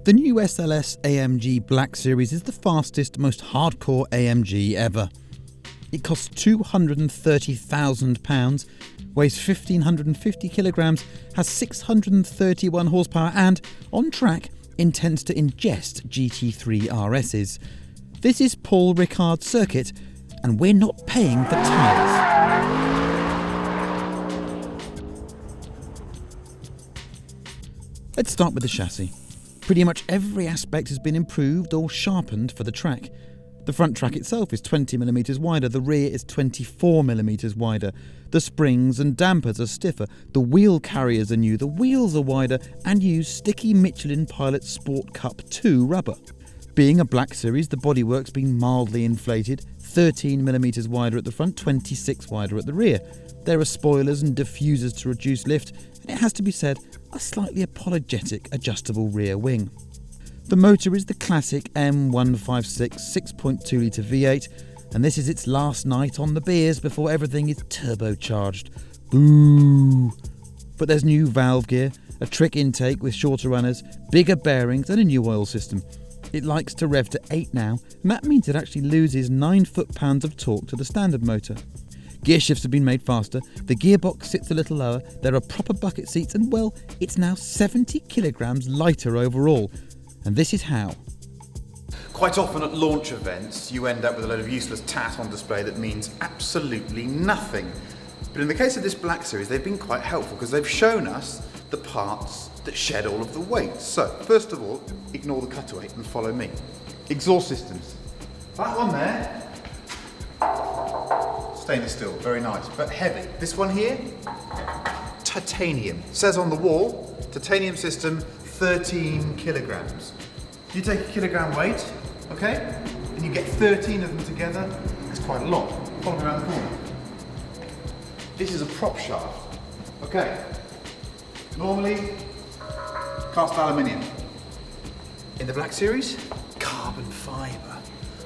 The new SLS AMG Black Series is the fastest, most hardcore AMG ever. It costs £230,000, weighs 1,550 kilograms, has 631 horsepower and, on track, intends to ingest GT3 RSs. This is Paul Ricard circuit, and we're not paying for tyres. Let's start with the chassis. Pretty much every aspect has been improved or sharpened for the track. The front track itself is 20mm wider, the rear is 24mm wider. The springs and dampers are stiffer, the wheel carriers are new, the wheels are wider and use sticky Michelin Pilot Sport Cup 2 rubber. Being a Black Series, the bodywork's been mildly inflated, 13mm wider at the front, 26 wider at the rear. There are spoilers and diffusers to reduce lift, and it has to be said, a slightly apologetic adjustable rear wing. The motor is the classic M156 6.2 litre V8, and this is its last night on the beers before everything is turbocharged. Boo! But there's new valve gear, a trick intake with shorter runners, bigger bearings and a new oil system. It likes to rev to 8 now, and that means it actually loses 9 foot-pounds of torque to the standard motor. Gear shifts have been made faster, the gearbox sits a little lower, there are proper bucket seats and, well, it's now 70 kilograms lighter overall. And this is how. Quite often at launch events you end up with a load of useless tat on display that means absolutely nothing. But in the case of this Black Series they've been quite helpful because they've shown us the parts that shed all of the weight. So first of all, ignore the cutaway and follow me. Exhaust systems. That one there, stainless steel, very nice, but heavy. This one here, titanium. It says on the wall, titanium system, 13 kilograms. You take a kilogram weight, okay, and you get 13 of them together, that's quite a lot. Follow me around the corner. This is a prop shaft, okay. Normally, cast aluminium. In the Black Series, carbon fibre.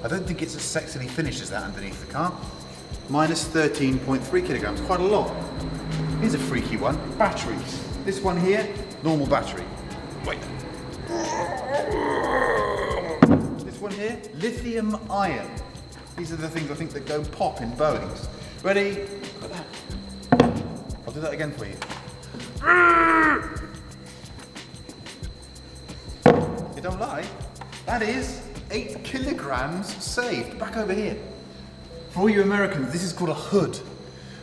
I don't think it's as sexily finished as that underneath the car. Minus 13.3 kilograms, quite a lot. Here's a freaky one, batteries. This one here, normal battery. Wait. This one here, lithium ion. These are the things I think that go pop in Boeings. Ready? Look at that. I'll do that again for you. You don't lie. That is 8 kilograms saved. Back over here. For all you Americans, this is called a hood.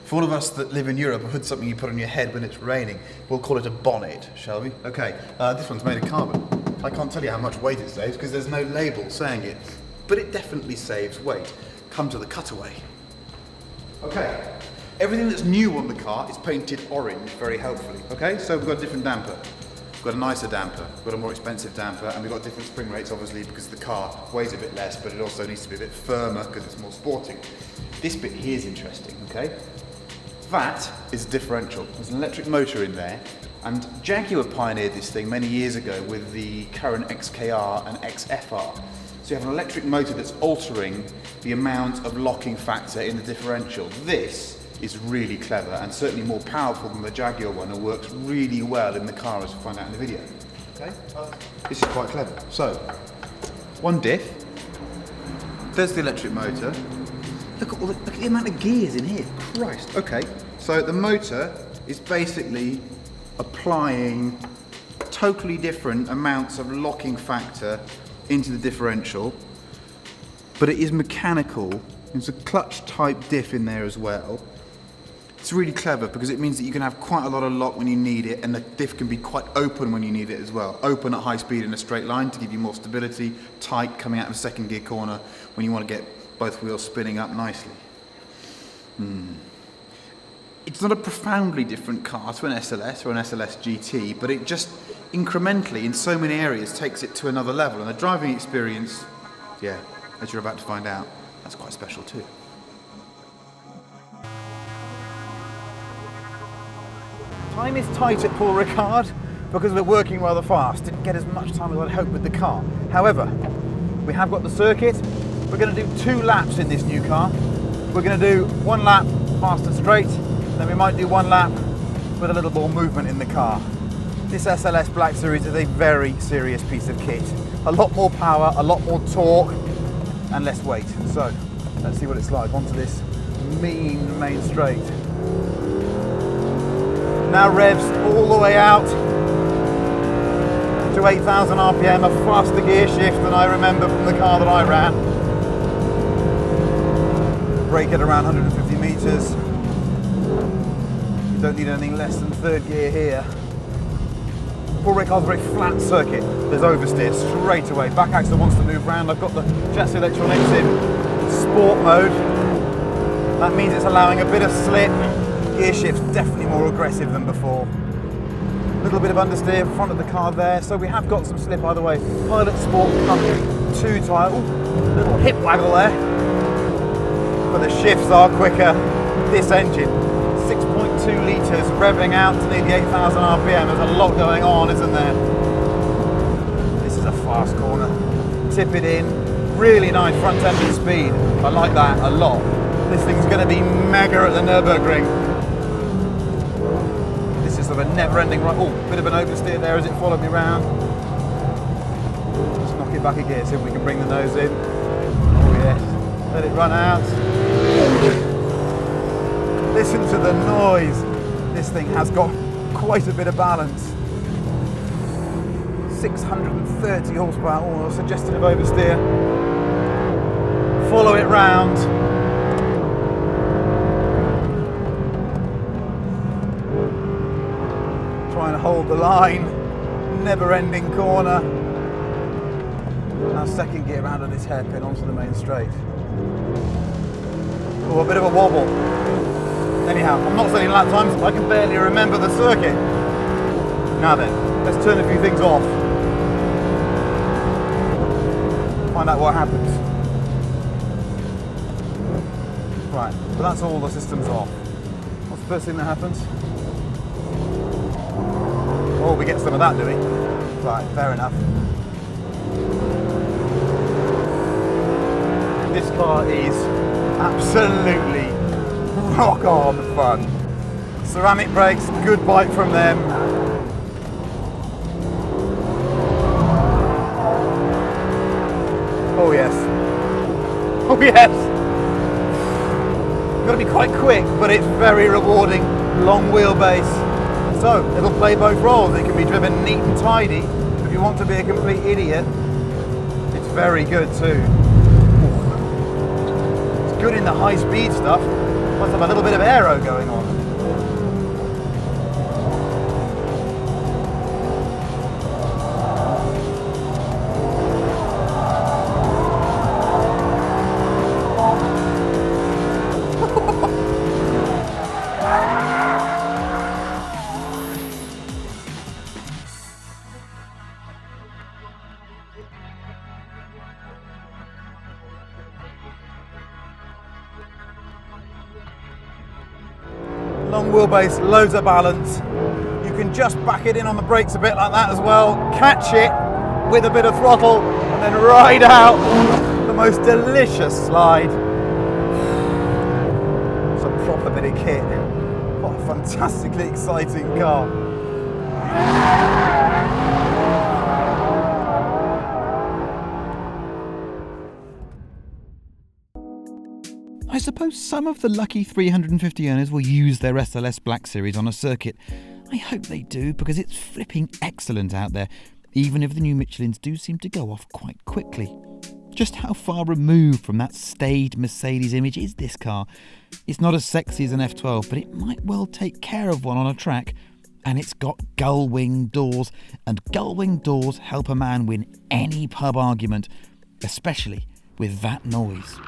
For all of us that live in Europe, a hood's something you put on your head when it's raining. We'll call it a bonnet, shall we? Okay, this one's made of carbon. I can't tell you how much weight it saves because there's no label saying it, but it definitely saves weight. Come to the cutaway. Okay, everything that's new on the car is painted orange very helpfully. Okay, so we've got a different damper. We've got a nicer damper, we've got a more expensive damper, and we've got different spring rates obviously because the car weighs a bit less, but it also needs to be a bit firmer because it's more sporting. This bit here is interesting, okay? That is a differential. There's an electric motor in there, and Jaguar pioneered this thing many years ago with the current XKR and XFR. So you have an electric motor that's altering the amount of locking factor in the differential. This is really clever and certainly more powerful than the Jaguar one and works really well in the car, as we'll find out in the video. Okay? This is quite clever. So, one diff. There's the electric motor. Look at the amount of gears in here. Christ. Okay, so the motor is basically applying totally different amounts of locking factor into the differential, but it is mechanical. There's a clutch type diff in there as well. It's really clever because it means that you can have quite a lot of lock when you need it, and the diff can be quite open when you need it as well. Open at high speed in a straight line to give you more stability, tight coming out of a second gear corner when you want to get both wheels spinning up nicely. It's not a profoundly different car to an SLS or an SLS GT, but it just incrementally in so many areas takes it to another level, and the driving experience, yeah, as you're about to find out, that's quite special too. Time is tight at Paul Ricard because we're working rather fast. Didn't get as much time as I'd hoped with the car. However, we have got the circuit. We're going to do 2 laps in this new car. We're going to do 1 lap fast and straight, then we might do 1 lap with a little more movement in the car. This SLS Black Series is a very serious piece of kit. A lot more power, a lot more torque, and less weight. So, let's see what it's like onto this mean main straight. Now revs all the way out to 8,000 RPM, a faster gear shift than I remember from the car that I ran. Brake at around 150 metres. You don't need anything less than third gear here. Paul Ricard's a very flat circuit. There's oversteer straight away. Back axle wants to move round. I've got the chassis electronics in sport mode. That means it's allowing a bit of slip. Gear shift's definitely more aggressive than before. A little bit of understeer in front of the car there, so we have got some slip either way. Pilot Sport coming 2 tyre. Ooh, little hip waggle there. But the shifts are quicker. This engine, 6.2 litres, revving out to nearly 8,000 RPM. There's a lot going on, isn't there? This is a fast corner. Tip it in. Really nice front engine speed. I like that a lot. This thing's going to be mega at the Nürburgring. This is sort of a never-ending run. Oh, bit of an oversteer there as it followed me round. Let's knock it back a gear, see if we can bring the nose in. Oh yes. Let it run out. Listen to the noise. This thing has got quite a bit of balance. 630 horsepower, or suggestion of oversteer. Follow it round. Trying to hold the line. Never-ending corner. Now second gear out of this hairpin onto the main straight. Oh, a bit of a wobble. Anyhow, I'm not setting lap times, I can barely remember the circuit. Now then, let's turn a few things off. Find out what happens. Right, but that's all the systems off. What's the first thing that happens? Oh, we get some of that, do we? Right, fair enough. This car is absolutely rock on fun. Ceramic brakes, good bite from them. Oh yes. Oh yes. Got to be quite quick, but it's very rewarding. Long wheelbase. So it'll play both roles. It can be driven neat and tidy. If you want to be a complete idiot, it's very good too. It's good in the high speed stuff. Must have a little bit of aero going on. Long wheelbase, loads of balance. You can just back it in on the brakes a bit like that as well. Catch it with a bit of throttle and then ride out the most delicious slide. It's a proper bit of kit. What a fantastically exciting car. I suppose some of the lucky 350 owners will use their SLS Black Series on a circuit. I hope they do, because it's flipping excellent out there, even if the new Michelins do seem to go off quite quickly. Just how far removed from that staid Mercedes image is this car? It's not as sexy as an F12, but it might well take care of one on a track. And it's got gull-wing doors, and gull-wing doors help a man win any pub argument, especially with that noise.